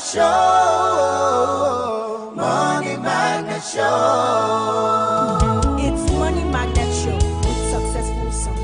Show. Money Magnet Show. It's Money Magnet Show with successful Sanmi.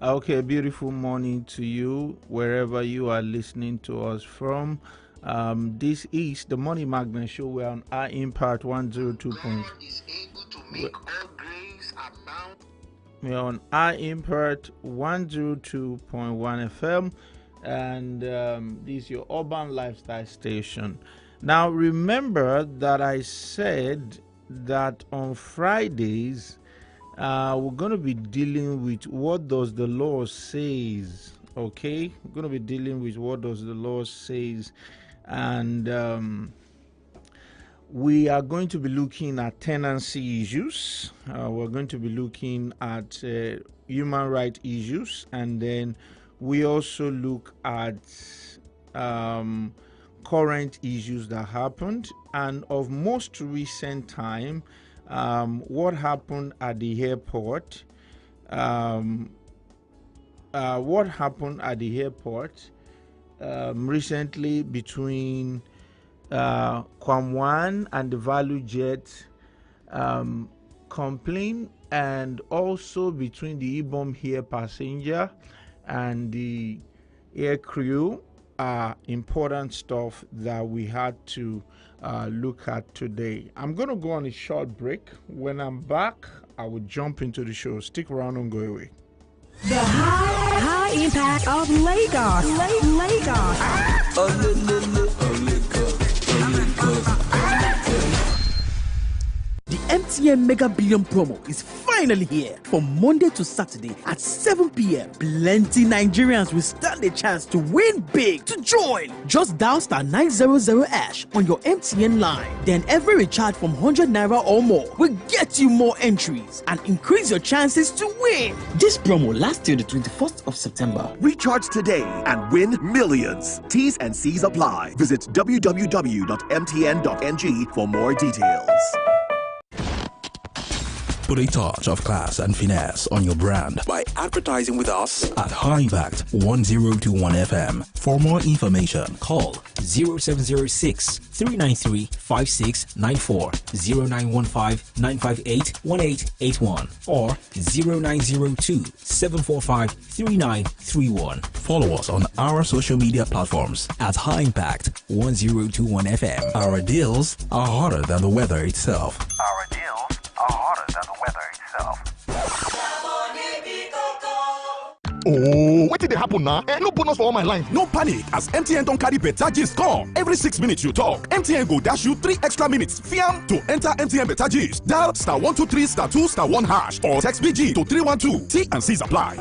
Okay, beautiful morning to you, wherever you are listening to us from. This is the Money Magnet Show. We're on our Impact 102. We're on our Impact 102.1 FM, and this is your urban lifestyle station. Now, remember that I said that on Fridays, we're going to be dealing with what does the law says. Okay, we're going to be dealing with what does the law says, and we are going to be looking at tenancy issues. We're going to be looking at human rights issues, and then we also look at current issues that happened, and of most recent time, what happened at the airport. What happened at the airport recently between Kwamwan and the Value Jet complaint, and also between the Ibom Air passenger and the air crew. Important stuff that we had to look at today. I'm going to go on a short break. When I'm back, I will jump into the show. Stick around and go away. The high impact of Lagos. The MTN Mega Billion promo is finally here. From Monday to Saturday at 7 p.m. Plenty Nigerians will stand a chance to win big. To join, just dial *900# on your MTN line. Then every recharge from 100 naira or more will get you more entries and increase your chances to win. This promo lasts till the 21st of September. Recharge today and win millions. T's and C's apply. Visit www.mtn.ng for more details. Put a touch of class and finesse on your brand by advertising with us at High Impact 1021 FM. For more information, call 0706 393 5694, 0915 958 1881, or 0902 745 3931. Follow us on our social media platforms at High Impact 1021 FM. Our deals are hotter than the weather itself. Oh, what did they happen now? No bonus for all my line. No panic, as MTN don't carry better gist come. Every 6 minutes you talk, MTN go dash you 3 extra minutes. Fiam to enter MTN better gist. Dial *123*2*1# or text BG to 312. T and C's apply.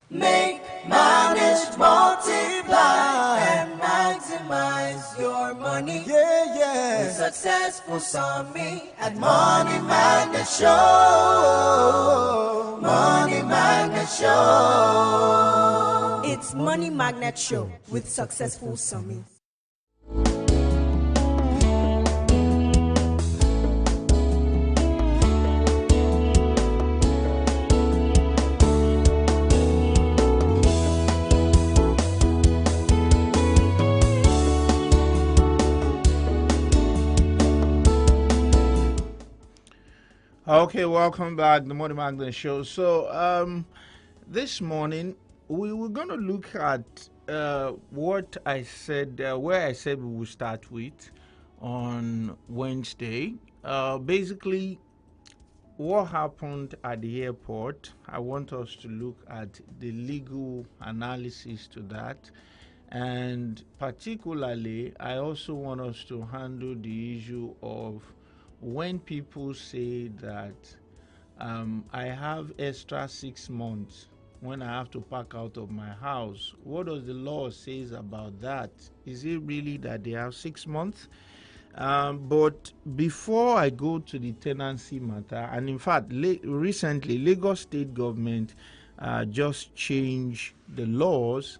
Make, manage, multiply, and maximize your money. Yeah. With successful Sanmi at Money Magnet Show. Money Magnet Show. It's Money Magnet Show with successful Sanmi. Okay, welcome back, the Morning Magnet Show. So, this morning we were going to look at what I said, where I said we will start with on Wednesday. Basically, what happened at the airport. I want us to look at the legal analysis to that. And particularly, I also want us to handle the issue of when people say that I have extra 6 months when I have to pack out of my house. What does the law says about that? Is it really that they have 6 months? But before I go to the tenancy matter, and in fact, recently Lagos State government just changed the laws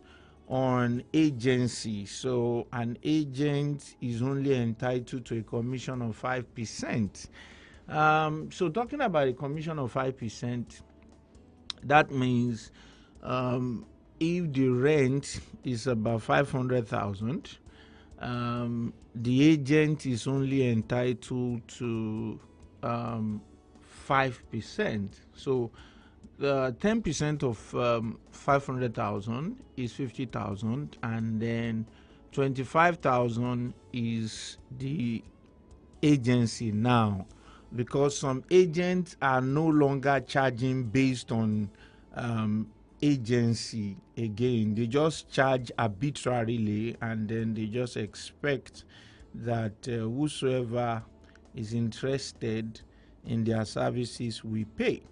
on agency. So an agent is only entitled to a commission of 5%. So talking about a commission of 5%, that means if the rent is about 500,000, the agent is only entitled to 5%. So the 10% of 500,000 is 50,000, and then 25,000 is the agency now, because some agents are no longer charging based on agency again. They just charge arbitrarily, and then they just expect that whosoever is interested in their services will pay.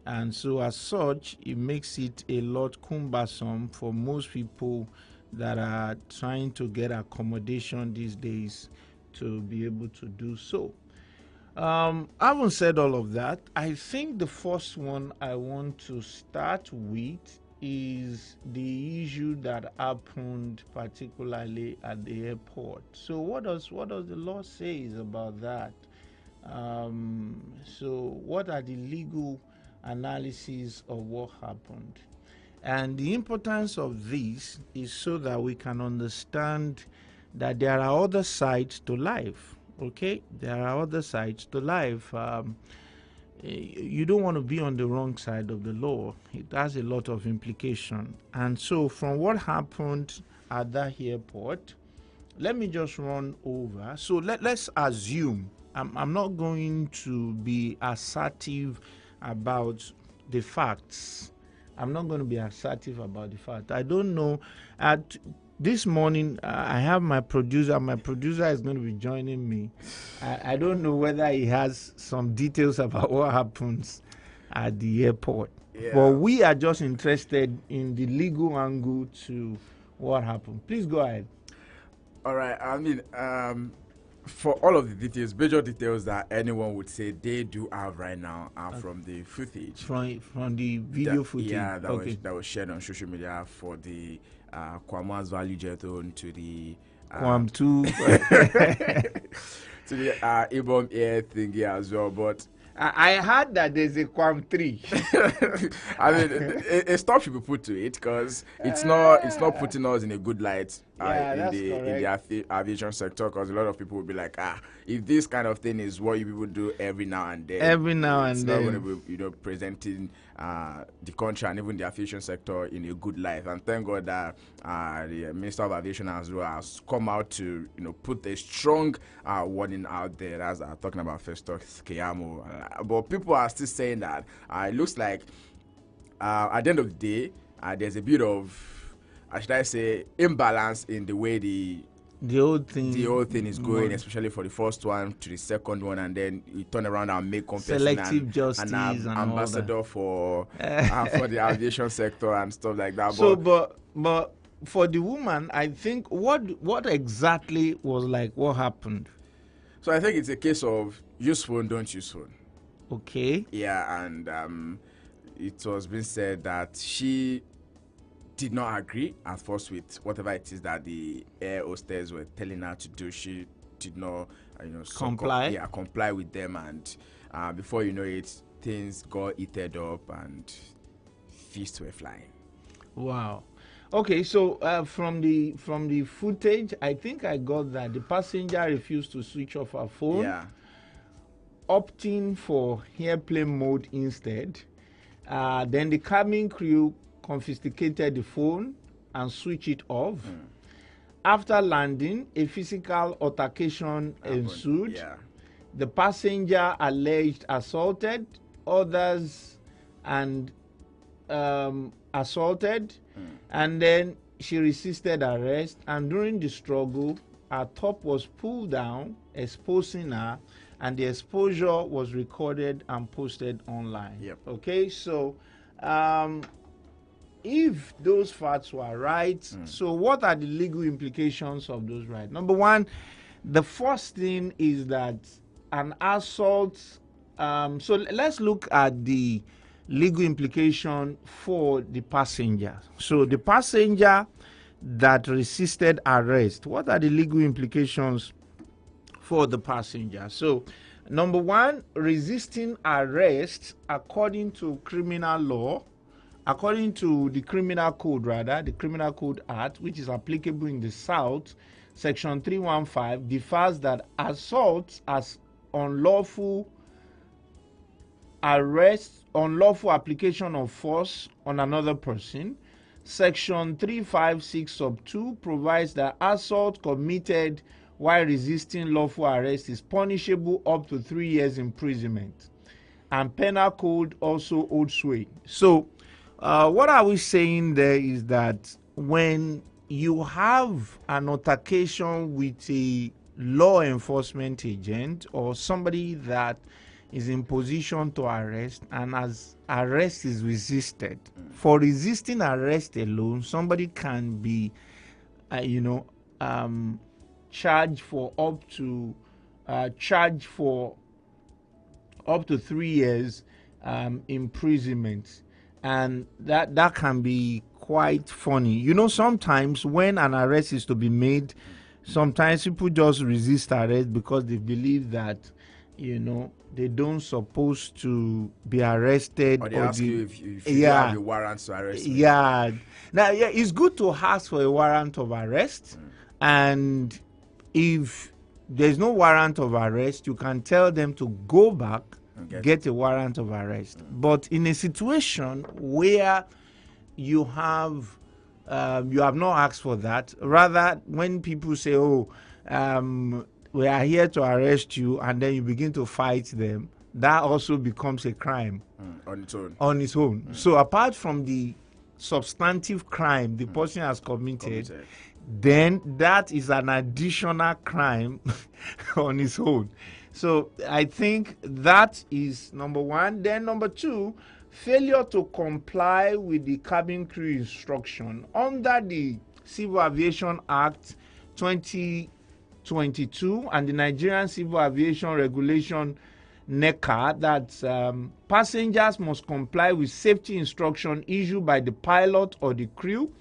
And so as such, it makes it a lot cumbersome for most people that are trying to get accommodation these days to be able to do so. Having said all of that, I think the first one I want to start with is the issue that happened particularly at the airport. So what does the law say about that? So what are the legal analysis of what happened? And the importance of this is so that we can understand that there are other sides to life. Okay, there are other sides to life. You don't want to be on the wrong side of the law. It has a lot of implication. And so from what happened at that airport, let me just run over. So let's assume, I'm not going to be assertive about the facts. I'm not going to be assertive about the fact. I don't know. At this morning, I have my producer. My producer is going to be joining me. I don't know whether he has some details about what happens at the airport. Yeah. But we are just interested in the legal angle to what happened. Please go ahead. All right. I mean, for all of the details, major details that anyone would say they do have right now are from the footage. From the video footage? Yeah, that was shared on social media for the Kwama's value jet on to the Kwam 2 to the Ibom Air thingy as well. But I heard that there's a Kwam 3. I mean, a stop should be put to it, because it's not putting us in a good light in the aviation sector, because a lot of people will be like, if this kind of thing is what you people do every now and then, it's not going to be presenting the country and even the aviation sector in a good light. And thank God that the Minister of Aviation as well has come out to put a strong warning out there. That's talking about Festus Keyamo. But people are still saying that it looks like at the end of the day, there's a bit of, should I say, imbalance in the way the whole thing is going, especially for the first one to the second one, and then you turn around and make selective justice and ambassador for the aviation sector and stuff like that. So, but for the woman, I think what exactly was what happened? So I think it's a case of use phone, don't use phone. Okay. Yeah, and it was being said that she did not agree at first with whatever it is that the air hostess were telling her to do. She did not, comply. Comply with them, and before you know it, things got heated up and fists were flying. Wow. Okay, so from the footage, I think I got that the passenger refused to switch off her phone. Yeah. opting for airplane mode instead. Then the cabin crew confiscated the phone and switched it off. After landing, a physical altercation ensued. Yeah. The passenger alleged assaulted others and assaulted, and then she resisted arrest. And during the struggle, her top was pulled down, exposing her, and the exposure was recorded and posted online. Yep. Okay, so if those facts were right, so what are the legal implications of those rights? Number one, the first thing is that an assault. So let's look at the legal implication for the passenger. So the passenger that resisted arrest, what are the legal implications for the passenger? So number one, resisting arrest according to criminal law, according to the criminal code, the criminal code act, which is applicable in the South, section 315 defines that assault as unlawful arrest, unlawful application of force on another person. Section 356 sub 2 provides that assault committed while resisting lawful arrest is punishable up to 3 years imprisonment. And penal code also holds sway. So what are we saying there is that when you have an altercation with a law enforcement agent or somebody that is in position to arrest, and as arrest is resisted, for resisting arrest alone, somebody can be, charged for up to 3 years imprisonment, and that can be quite funny. You know, sometimes when an arrest is to be made, sometimes people just resist arrest because they believe that, they don't supposed to be arrested. Or they ask you if you have a warrant to arrest me. Yeah. Now, it's good to ask for a warrant of arrest. And if there's no warrant of arrest, you can tell them to go back, get a warrant of arrest. But in a situation where you have not asked for that, rather when people say, we are here to arrest you, and then you begin to fight them, that also becomes a crime on its own. So apart from the substantive crime the person has committed, then that is an additional crime on its own. So I think that is number one. Then number two, failure to comply with the cabin crew instruction under the Civil Aviation Act 2022 and the Nigerian Civil Aviation Regulation NECA, that passengers must comply with safety instruction issued by the pilot or the crew.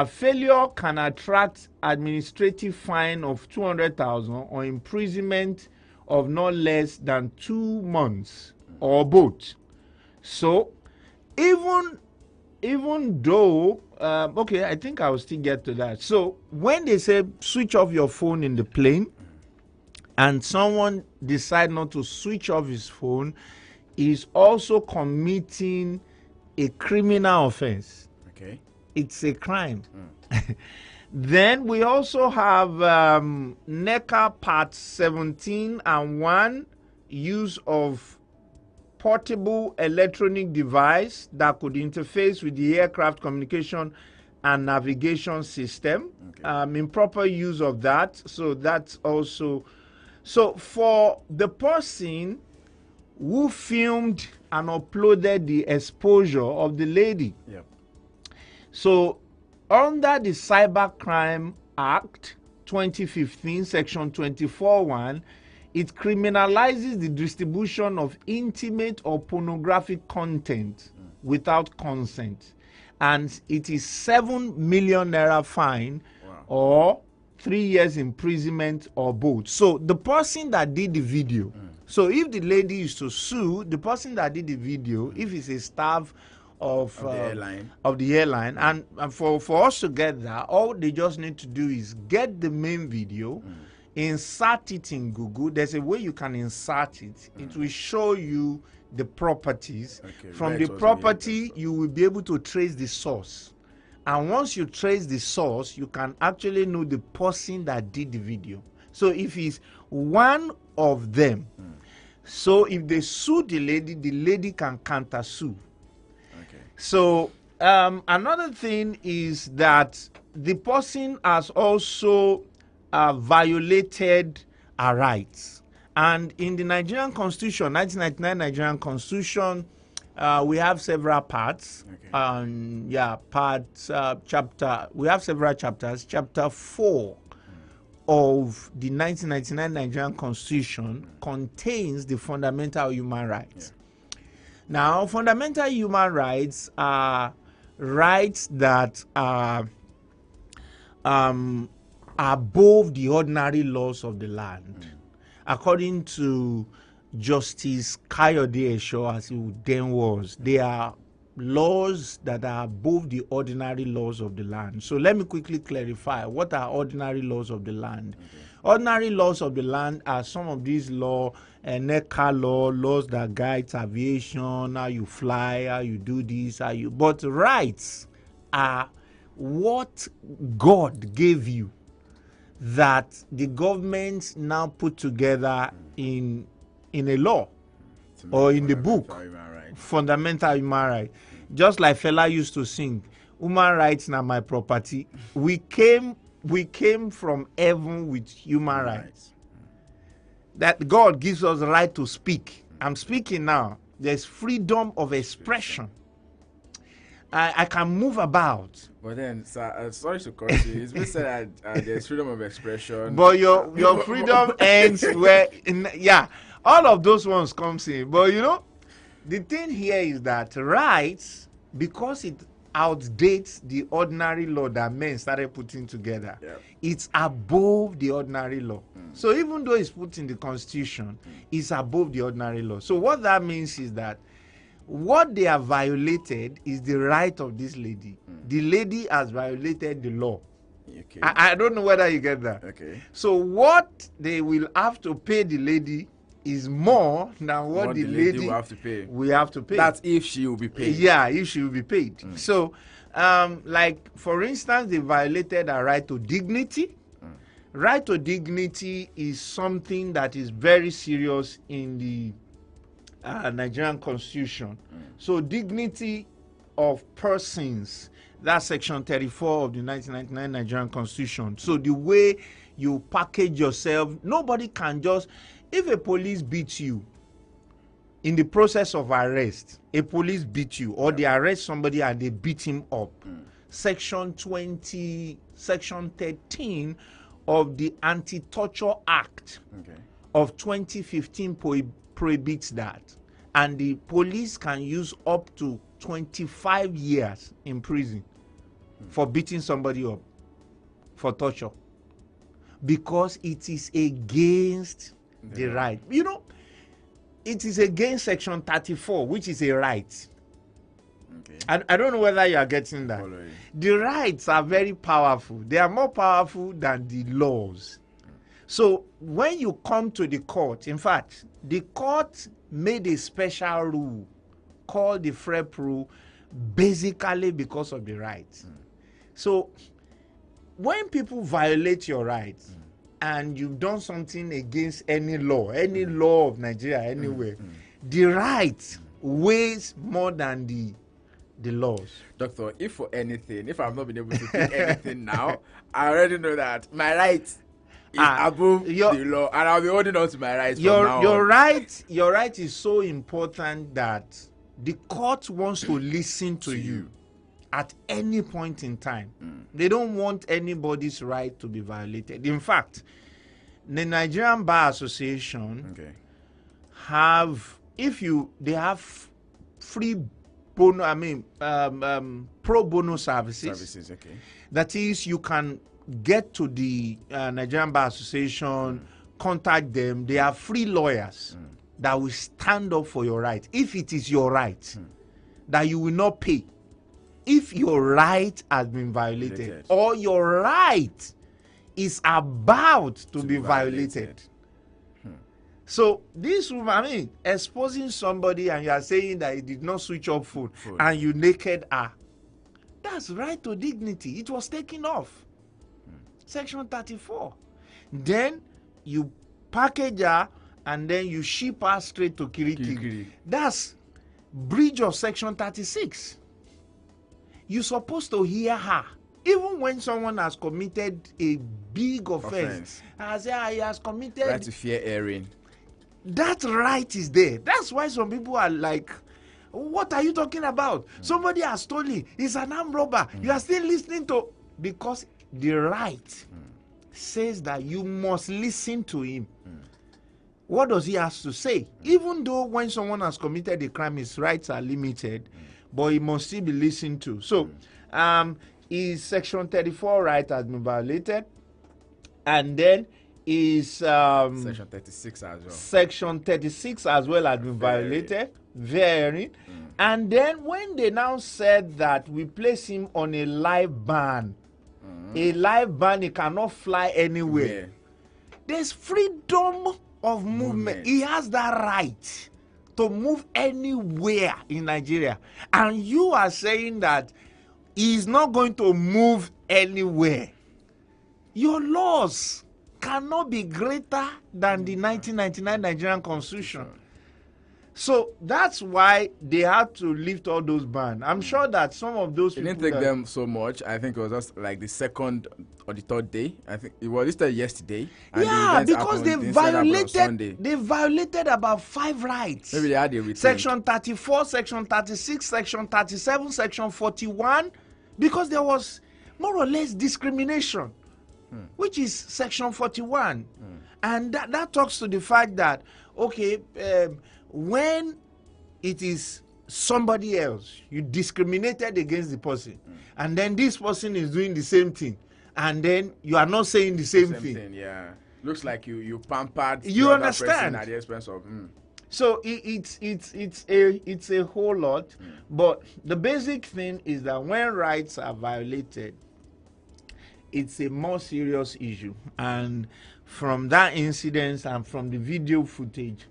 Failure can attract administrative fine of 200,000 or imprisonment of not less than 2 months or both. So even though I think I will still get to that. So when they say switch off your phone in the plane and someone decide not to switch off his phone, is also committing a criminal offense. Okay. It's a crime. Then we also have NECA Part 17 and 1, use of portable electronic device that could interface with the aircraft communication and navigation system. Improper use of that. So that's also. So for the person who filmed and uploaded the exposure of the lady. Yep. So under the Cybercrime Act 2015, Section 24(1), it criminalizes the distribution of intimate or pornographic content without consent. And it is 7 million naira fine or 3 years imprisonment or both. So the person that did the video, so if the lady is to sue, the person that did the video, if it's a staff of the airline, and for us to get that, all they just need to do is get the main video, insert it in Google. There's a way you can insert it. It will show you the properties. From the property, you will be able to trace the source. And once you trace the source, you can actually know the person that did the video. So if it's one of them, so if they sue the lady can counter sue. So another thing is that the person has also violated our rights. And in the Nigerian Constitution, 1999 Nigerian Constitution, we have several parts. Chapter. We have several chapters. Chapter 4 of the 1999 Nigerian Constitution contains the fundamental human rights. Now, fundamental human rights are rights that are above the ordinary laws of the land. According to Justice Kayode Esho, as he then was, they are laws that are above the ordinary laws of the land. So let me quickly clarify what are ordinary laws of the land. Ordinary laws of the land are some of these laws, NECA laws that guide aviation, how you fly, how you do this, but rights are what God gave you that the government now put together in a law or in the book, fundamental human rights. Just like Fela used to sing, human rights now my property. We came from heaven with human rights. That God gives us the right to speak. I'm speaking now. There's freedom of expression. I can move about. But then, sir, sorry to cut you. It's been said that there's freedom of expression. But your freedom ends where, all of those ones comes in. But the thing here is that rights, because it outdates the ordinary law that men started putting together, it's above the ordinary law. So even though it's put in the Constitution, it's above the ordinary law. So what that means is that what they have violated is the right of this lady. The lady has violated the law. I don't know whether you get that. So what they will have to pay the lady is more than what the lady will have to pay. That's if she will be paid. Yeah, if she will be paid. So, like, for instance, they violated her right to dignity. Right to dignity is something that is very serious in the Nigerian Constitution. So, dignity of persons, that's section 34 of the 1999 Nigerian Constitution. So, the way you package yourself, nobody can just... If a police beats you in the process of arrest, a police beat you, or they arrest somebody and they beat him up, section 13 of the Anti-Torture Act of 2015 prohibits that. And the police can use up to 25 years in prison for beating somebody up for torture, because it is against the right. It is against section 34, which is a right. I don't know whether you are getting that. The rights are very powerful. They are more powerful than the laws. So when you come to the court, in fact, the court made a special rule called the FREP rule, basically because of the rights. So when people violate your rights, and you've done something against any law of Nigeria, anywhere, the right weighs more than the laws. Doctor, if I've not been able to take anything now, I already know that my right is above the law, and I'll be holding on to my rights from now on. Your right is so important that the court wants to listen to you at any point in time. They don't want anybody's right to be violated. In fact, the Nigerian Bar Association have free pro bono services. That is, you can get to the Nigerian Bar Association, contact them. They are free lawyers that will stand up for your right. If it is your right that you will not pay, if your right has been violated, or your right is about to be violated. So this woman, I mean, exposing somebody and you are saying that he did not switch off phone. And you naked her. That's right to dignity. It was taken off. Section 34. Then you package her and then you ship her straight to Kirikiri. That's breach of section 36. You're supposed to hear her. Even when someone has committed a big offense. I say he has committed. Right to fear airing. That right is there. That's why some people are like, what are you talking about? Somebody has stolen. He's an armed robber. You are still listening to... Because the right says that you must listen to him. What does he have to say? Even though when someone has committed a crime, his rights are limited, but he must still be listened to. So, his section 34 right has been violated. And then is section 36 as well. Section 36 as well has been violated. Varying. And then when they now said that we place him on a live ban, a live ban, he cannot fly anywhere. There's freedom of movement. He has that right to move anywhere in Nigeria. And you are saying that he's not going to move anywhere. Your laws cannot be greater than the 1999 Nigerian Constitution. So that's why they had to lift all those bans. I'm sure that some of those people... It didn't take them so much. I think it was just like the second or the third day. I think it was listed yesterday. And yeah, because they violated about 5 rights. Maybe they had a rethink. Section 34, Section 36, Section 37, Section 41. Because there was more or less discrimination, which is Section 41. And that talks to the fact that, okay, when it is somebody else, you discriminated against the person, and then this person is doing the same thing, and then you are not saying the same thing. Yeah, looks like you pampered. You understand? At the expense of. So it's a whole lot, but the basic thing is that when rights are violated, it's a more serious issue. And from that incident and from the video footage,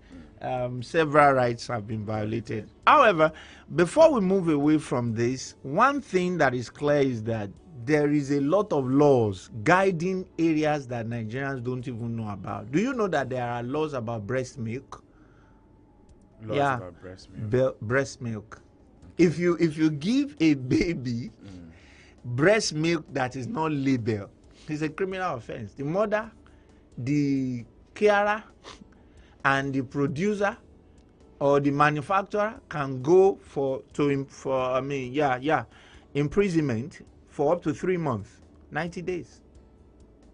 several rights have been violated. However, before we move away from this, one thing that is clear is that there is a lot of laws guiding areas that Nigerians don't even know about. Do you know that there are laws about breast milk? Laws about breast milk. Breast milk. If you give a baby breast milk that is not labeled, it's a criminal offense. The mother, the carer, and the producer or the manufacturer can go for imprisonment for up to 3 months, 90 days.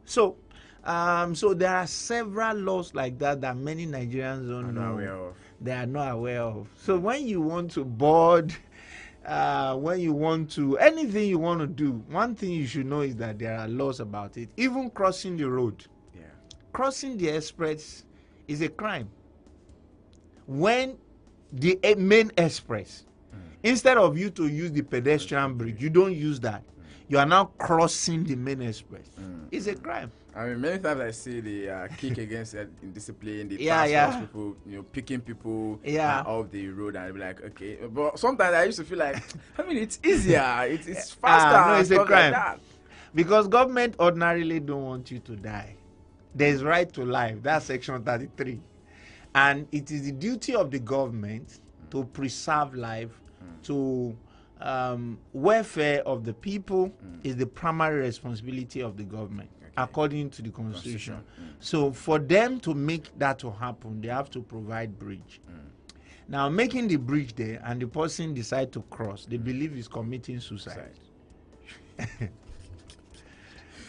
So there are several laws like that many Nigerians don't know. They are not aware of. So when you want to board, when you want to, anything you want to do, one thing you should know is that there are laws about it. Even crossing the road. Yeah. Crossing the express is a crime. When the main express, instead of you to use the pedestrian bridge, you don't use that. You are now crossing the main express. It's a crime. I mean, many times I see the kick against indiscipline, the task people, picking people off the road, and I'll be like, okay. But sometimes I used to feel like, I mean, it's easier, it's faster. No, it's a crime. Like that. Because government ordinarily don't want you to die. There's right to life. That's Section 33. And it is the duty of the government to preserve life, to welfare of the people is the primary responsibility of the government, according to the Constitution. So for them to make that to happen, they have to provide bridge. Now, making the bridge there and the person decide to cross, they believe is committing suicide.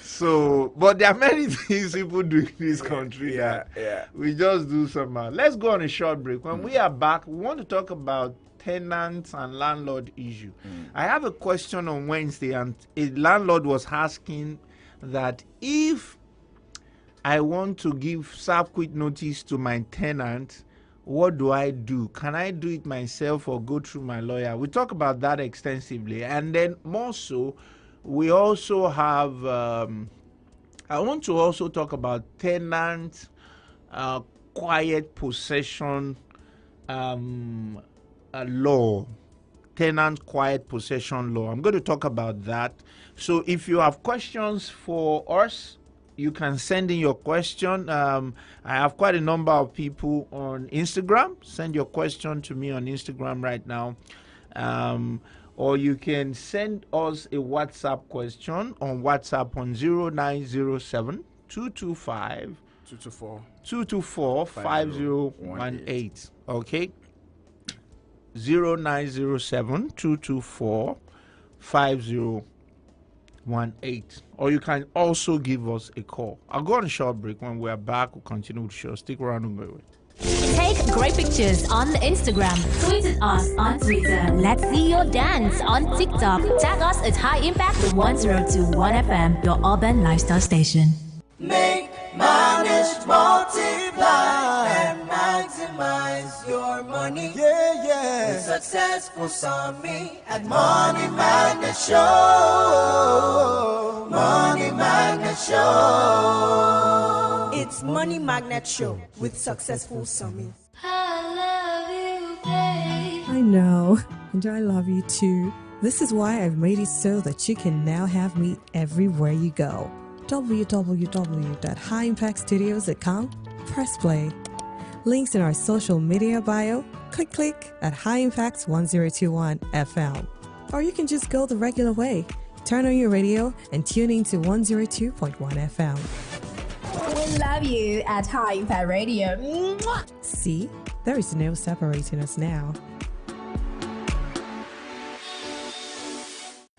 So, but there are many things people do in this country that we just do somehow. Let's go on a short break. When we are back, we want to talk about tenants and landlord issue. I have a question on Wednesday, and a landlord was asking that if I want to give serve-quit notice to my tenant, what do I do? Can I do it myself or go through my lawyer? We talk about that extensively. And then more so, we also have I want to also talk about tenant quiet possession law. Tenant quiet possession law. I'm going to talk about that. So if you have questions for us, you can send in your question. I have quite a number of people on Instagram. Send your question to me on Instagram right now. Or you can send us a WhatsApp question on WhatsApp on 0907 225 224 5018. Okay, 0907 224 5018. Or you can also give us a call. I'll go on a short break. When we're back, we'll continue the show. Stick around and go with it. Take great pictures on Instagram. Tweet at us on Twitter. Let's see your dance on TikTok. Tag us at High Impact 1021 FM, your urban lifestyle station. Make, manage, multiply, and maximize your money. Yeah, yeah. With successful Sanmi at Money Magnet Show. Money Magnet Show. It's Money Magnet Show with Successful Sanmi. I know, and I love you too. This is why I've made it so that you can now have me everywhere you go. www.highimpactstudios.com. Press play. Links in our social media bio. Click at High Impact 1021 FM. Or you can just go the regular way. Turn on your radio and tune in to 102.1 FM. We love you at High Impact Radio. Mwah! See, there is no separating us now.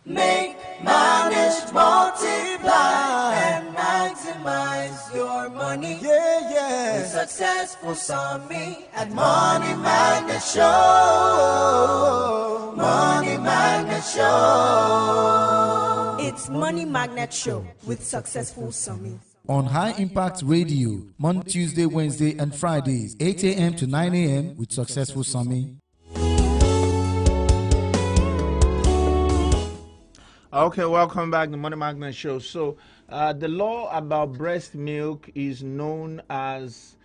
Make, manage, multiply, and maximize your money. Yeah, yeah. With successful Sanmi at Money Magnet Show. Money Magnet Show. It's Money Magnet Show with Successful Sanmi. On High Impact Radio, Monday, Tuesday, Wednesday, and Fridays, 8 a.m. to 9 a.m. with Successful Sanmi. Okay, welcome back to the Money Magnet Show. So, the law about breast milk is known as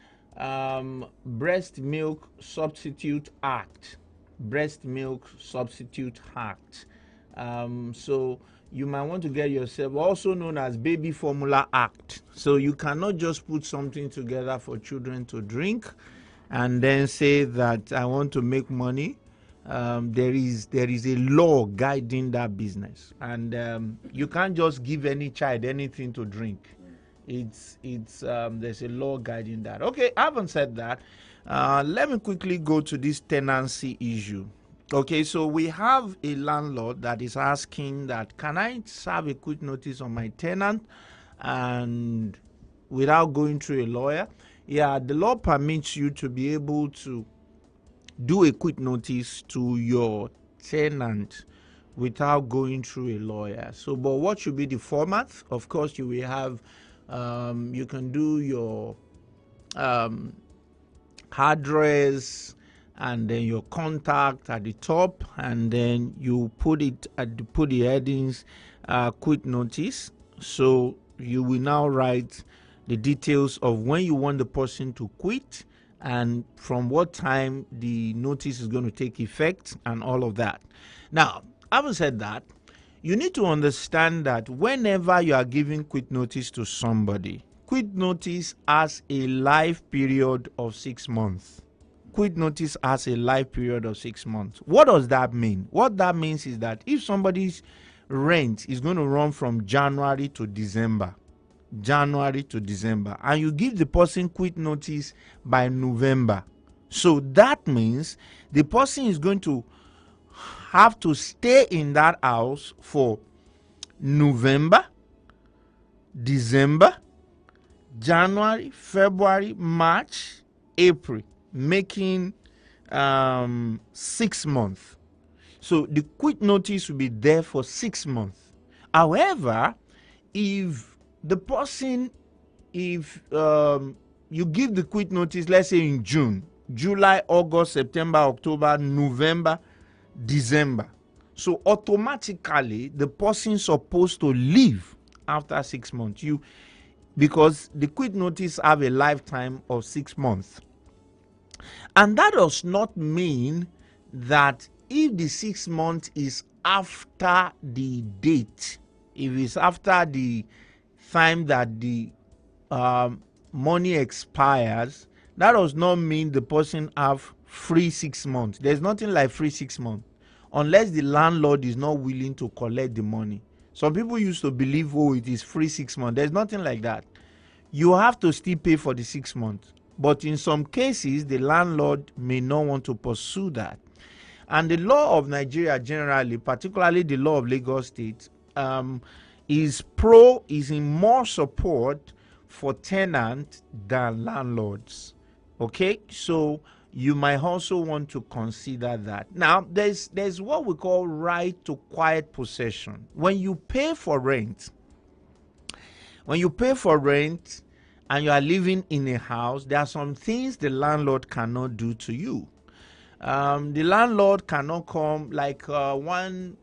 Breast Milk Substitute Act. Breast Milk Substitute Act. So, you might want to get yourself, also known as Baby Formula Act. So, you cannot just put something together for children to drink and then say that I want to make money. There is a law guiding that business, and you can't just give any child anything to drink. There's a law guiding that. Okay, I haven't said that. Let me quickly go to this tenancy issue. Okay, so we have a landlord that is asking that, can I serve a quit notice on my tenant and without going through a lawyer? Yeah, the law permits you to be able to do a quit notice to your tenant without going through a lawyer. So, but what should be the format? Of course, you will have, you can do your address and then your contact at the top, and then you put the headings quit notice. So you will now write the details of when you want the person to quit and from what time the notice is going to take effect and all of that. Now, having said that, you need to understand that whenever you are giving quit notice to somebody, quit notice has a life period of 6 months. Quit notice has a life period of 6 months. What does that mean? What that means is that if somebody's rent is going to run from January to December, and you give the person quit notice by November, so that means the person is going to have to stay in that house for November, December, January, February, March, April, making 6 months. So the quit notice will be there for 6 months. However, if the person, if you give the quit notice, let's say in June, July, August, September, October, November, December, so automatically the person is supposed to leave after 6 months. because the quit notice have a lifetime of 6 months. And that does not mean that if the 6 months is after the date, if it's after the time that the money expires, that does not mean the person have free 6 months. There's nothing like free 6 months unless the landlord is not willing to collect the money. Some people used to believe, oh, it is free 6 months. There's nothing like that. You have to still pay for the 6 months. But in some cases, the landlord may not want to pursue that. And the law of Nigeria generally, particularly the law of Lagos State, is in more support for tenants than landlords. Okay, so you might also want to consider that. Now, there's what we call right to quiet possession. When you pay for rent, and you are living in a house, there are some things the landlord cannot do to you. The landlord cannot come like one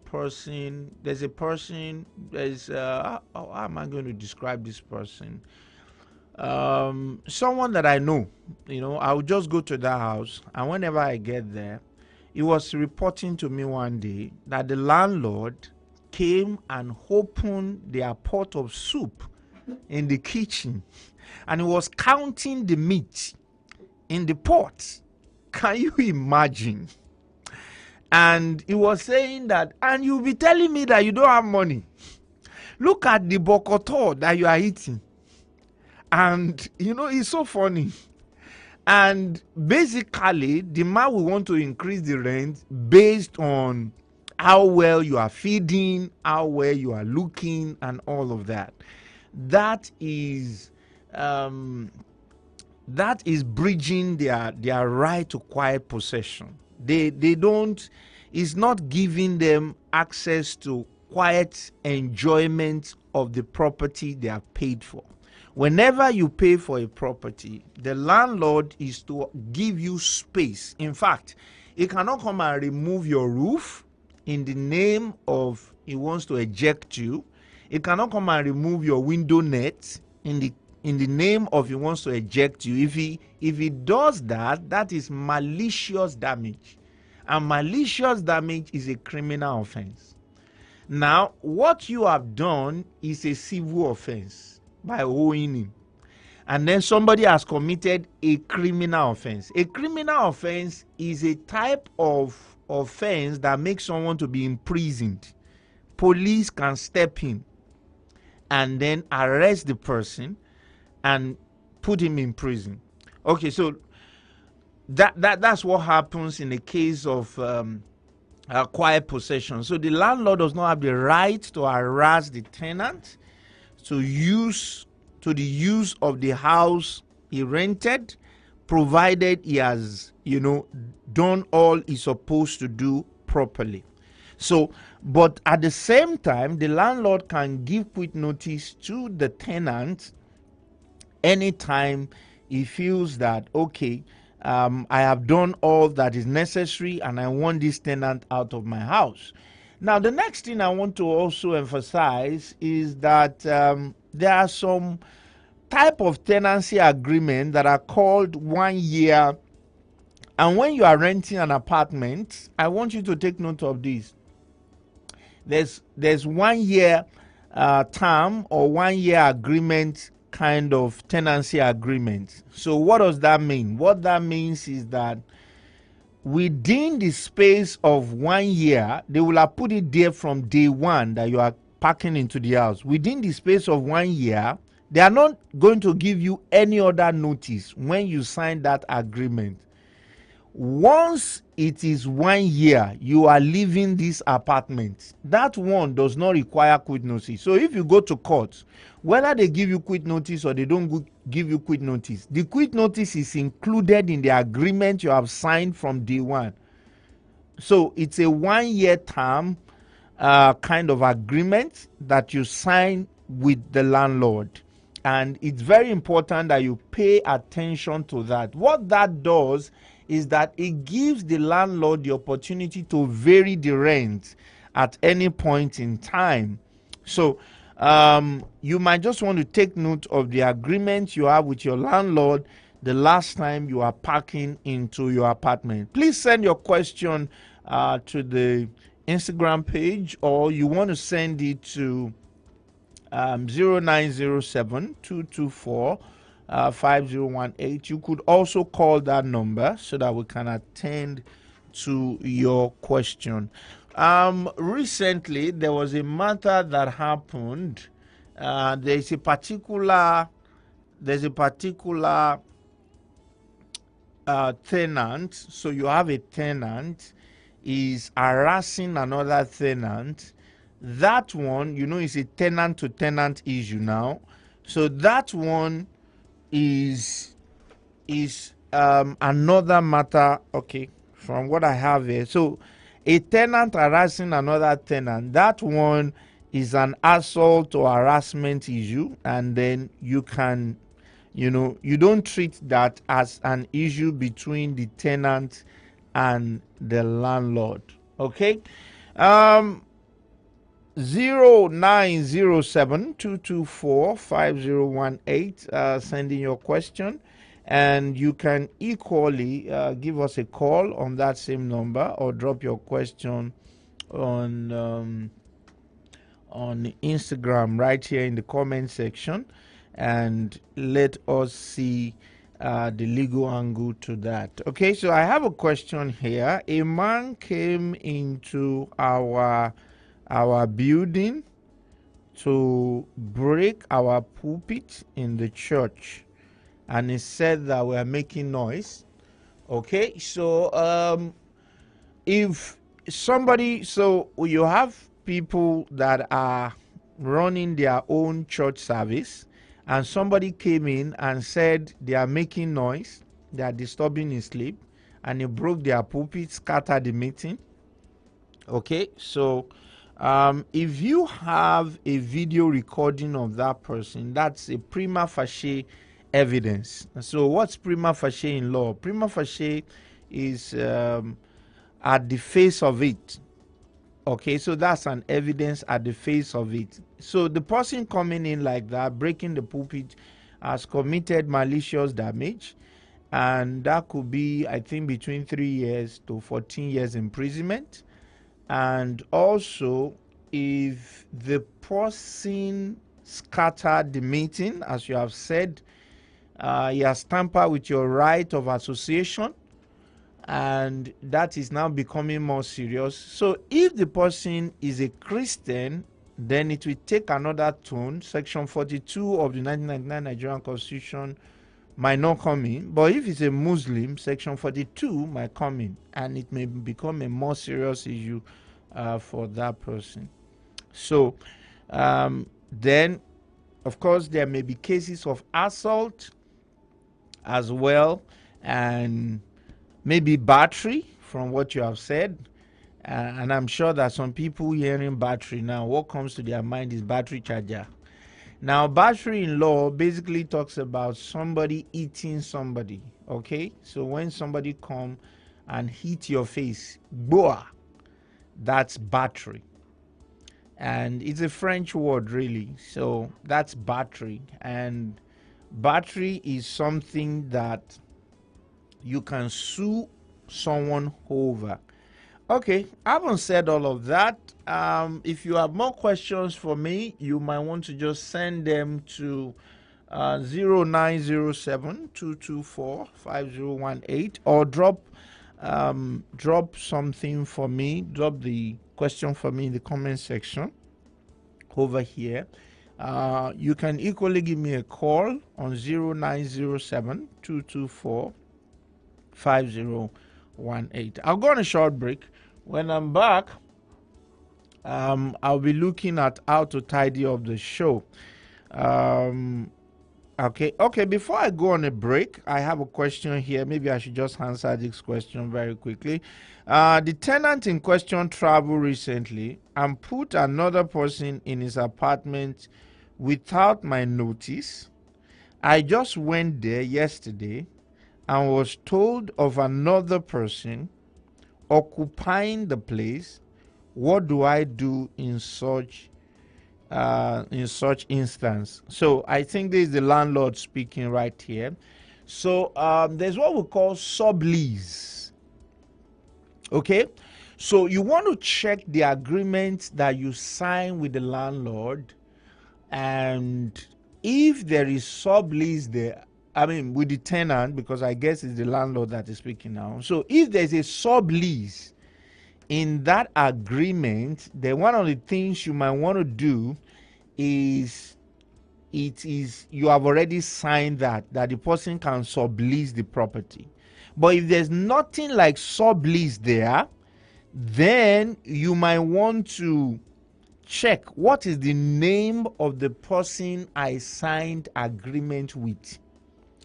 person. There's a person. How am I going to describe this person? Someone that I know. I will just go to that house, and whenever I get there, he was reporting to me one day that the landlord came and opened their pot of soup in the kitchen, and he was counting the meat in the pot. Can you imagine? And he was saying that, and you'll be telling me that you don't have money. Look at the bokoto that you are eating. And it's so funny. And basically, the man will want to increase the rent based on how well you are feeding, how well you are looking, and all of that. That is bridging their right to quiet possession. They don't. It's not giving them access to quiet enjoyment of the property they have paid for. Whenever you pay for a property, the landlord is to give you space. In fact, he cannot come and remove your roof in the name of he wants to eject you. He cannot come and remove your window net in the name of he wants to eject you. If he does that, that is malicious damage. And malicious damage is a criminal offense. Now, what you have done is a civil offense by owing him. And then somebody has committed a criminal offense. A criminal offense is a type of offense that makes someone to be imprisoned. Police can step in and then arrest the person and put him in prison. Okay, so that's what happens in the case of quiet possession. So the landlord does not have the right to harass the tenant to the use of the house he rented, provided he has done all he's supposed to do properly. So, but at the same time, the landlord can give quit notice to the tenant anytime he feels that, okay, I have done all that is necessary and I want this tenant out of my house. Now, the next thing I want to also emphasize is that there are some type of tenancy agreement that are called 1 year. And when you are renting an apartment, I want you to take note of this. There's 1 year term or 1 year agreement kind of tenancy agreement. So what does that mean? What that means is that within the space of 1 year, they will have put it there from day one that you are packing into the house. Within the space of 1 year, they are not going to give you any other notice when you sign that agreement. Once it is 1 year, you are leaving this apartment. That one does not require quit notice. So if you go to court, whether they give you quit notice or they don't give you quit notice, the quit notice is included in the agreement you have signed from day one. So it's a 1 year term kind of agreement that you sign with the landlord. And it's very important that you pay attention to that. What that does is that it gives the landlord the opportunity to vary the rent at any point in time. So You might just want to take note of the agreement you have with your landlord the last time you are parking into your apartment. Please send your question to the Instagram page, or you want to send it to 0907 5018. You could also call that number so that we can attend to your question. Recently, there was a matter that happened. There's a particular tenant. So you have a tenant is harassing another tenant. That one, is a tenant to tenant issue now. So that one is another matter. Okay, from what I have here. So a tenant harassing another tenant, that one is an assault or harassment issue, and then you can, you don't treat that as an issue between the tenant and the landlord. Okay. 0907 sending your question, and you can equally give us a call on that same number, or drop your question on Instagram right here in the comment section, and let us see the legal angle to that. Okay, so I have a question here. A man came into our building to break our pulpit in the church, and he said that we are making noise. Okay, so if somebody, so you have people that are running their own church service, and somebody came in and said they are making noise, they are disturbing his sleep, and he broke their pulpit, scattered the meeting. Okay, so if you have a video recording of that person, that's a prima facie evidence. So what's prima facie in law? Prima facie is at the face of it. Okay, so that's an evidence at the face of it. So the person coming in like that, breaking the pulpit, has committed malicious damage, and that could be, I think, between 3 years to 14 years imprisonment. And also, if the person scattered the meeting, as you have said, he has tampered with your right of association, and that is now becoming more serious. So if the person is a Christian, then it will take another tone. Section 42 of the 1999 Nigerian Constitution might not come in. But if it's a Muslim, Section 42 might come in, and it may become a more serious issue for that person. So then, of course, there may be cases of assault as well, and maybe battery, from what you have said. And I'm sure that some people hearing battery now, what comes to their mind is battery charger. Now, battery in law basically talks about somebody eating somebody. Okay, so when somebody come and hit your face, boah, that's battery. And it's a French word, really. So that's battery. And battery is something that you can sue someone over. Okay, I haven't said all of that. If you have more questions for me, you might want to just send them to 0907 or drop something for me, drop the question for me in the comment section over here. You can equally give me a call on 0907 5018. I'll go on a short break. When I'm back, I'll be looking at how to tidy up the show. Okay, before I go on a break, I have a question here. Maybe I should just answer this question very quickly. The tenant in question traveled recently and put another person in his apartment without my notice. I just went there yesterday and was told of another person occupying the place. What do I do in such in such instance. So I think this is the landlord speaking right here. So there's what we call sublease. Okay, so you want to check the agreement that you sign with the landlord, and if there is sublease there, I mean with the tenant, because I guess it's the landlord that is speaking now. So if there's a sublease in that agreement, then one of the things you might want to do is you have already signed that the person can sublease the property. But if there's nothing like sublease there, then you might want to check what is the name of the person I signed agreement with.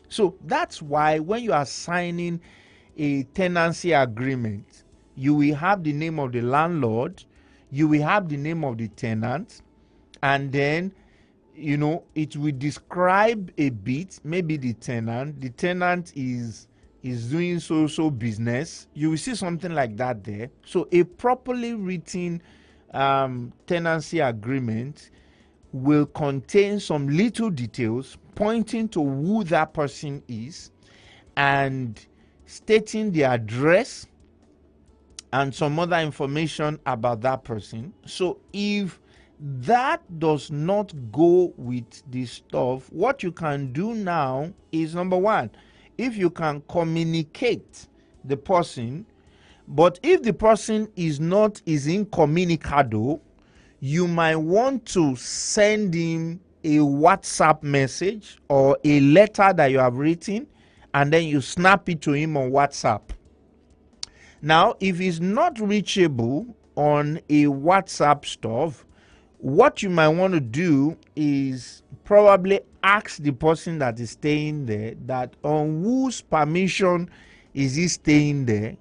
So that's why when you are signing a tenancy agreement, you will have the name of the landlord, you will have the name of the tenant, and then it will describe a bit, maybe the tenant is doing so business. You will see something like that there. So a properly written tenancy agreement will contain some little details pointing to who that person is and stating the address and some other information about that person. So if that does not go with the stuff, what you can do now is, number one, if you can communicate the person, but if the person is incommunicado, you might want to send him a WhatsApp message or a letter that you have written, and then you snap it to him on WhatsApp. Now, if he's not reachable on a WhatsApp stuff, what you might want to do is probably ask the person that is staying there that on whose permission is he staying there,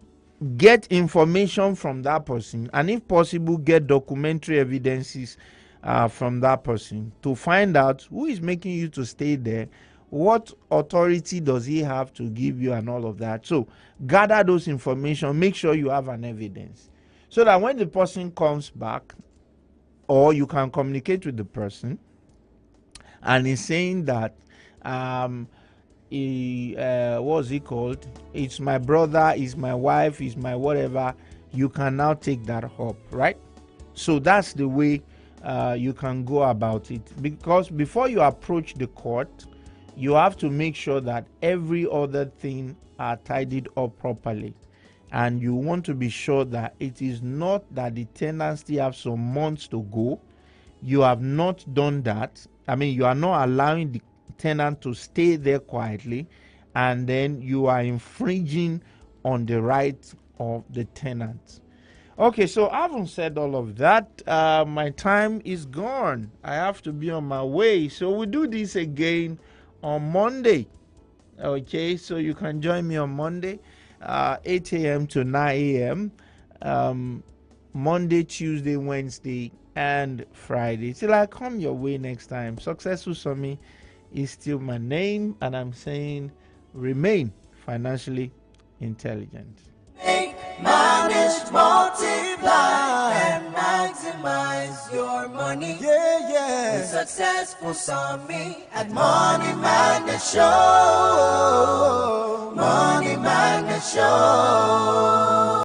get information from that person, and if possible get documentary evidences from that person to find out who is making you to stay there, what authority does he have to give you, and all of that. So gather those information, make sure you have an evidence, so that when the person comes back, or you can communicate with the person and he's saying that what's he called, it's my brother, it's my wife, it's my whatever, you can now take that up, right? So that's the way you can go about it, because before you approach the court, you have to make sure that every other thing are tidied up properly, and you want to be sure that it is not that the tenant still have some months to go. You have not done that. I mean, you are not allowing the tenant to stay there quietly, and then you are infringing on the rights of the tenant. Okay, so I haven't said all of that. My time is gone. I have to be on my way. So we'll do this again on Monday. Okay, so you can join me on Monday, 8 a.m. to 9 a.m. Monday, Tuesday, Wednesday, and Friday. Till I come your way next time. Successful Sanmi is still my name, and I'm saying remain financially intelligent. Manage, multiply, and maximize your money. Yeah, yeah. The successful Sanmi at Money Magnet Show. Money Magnet Show.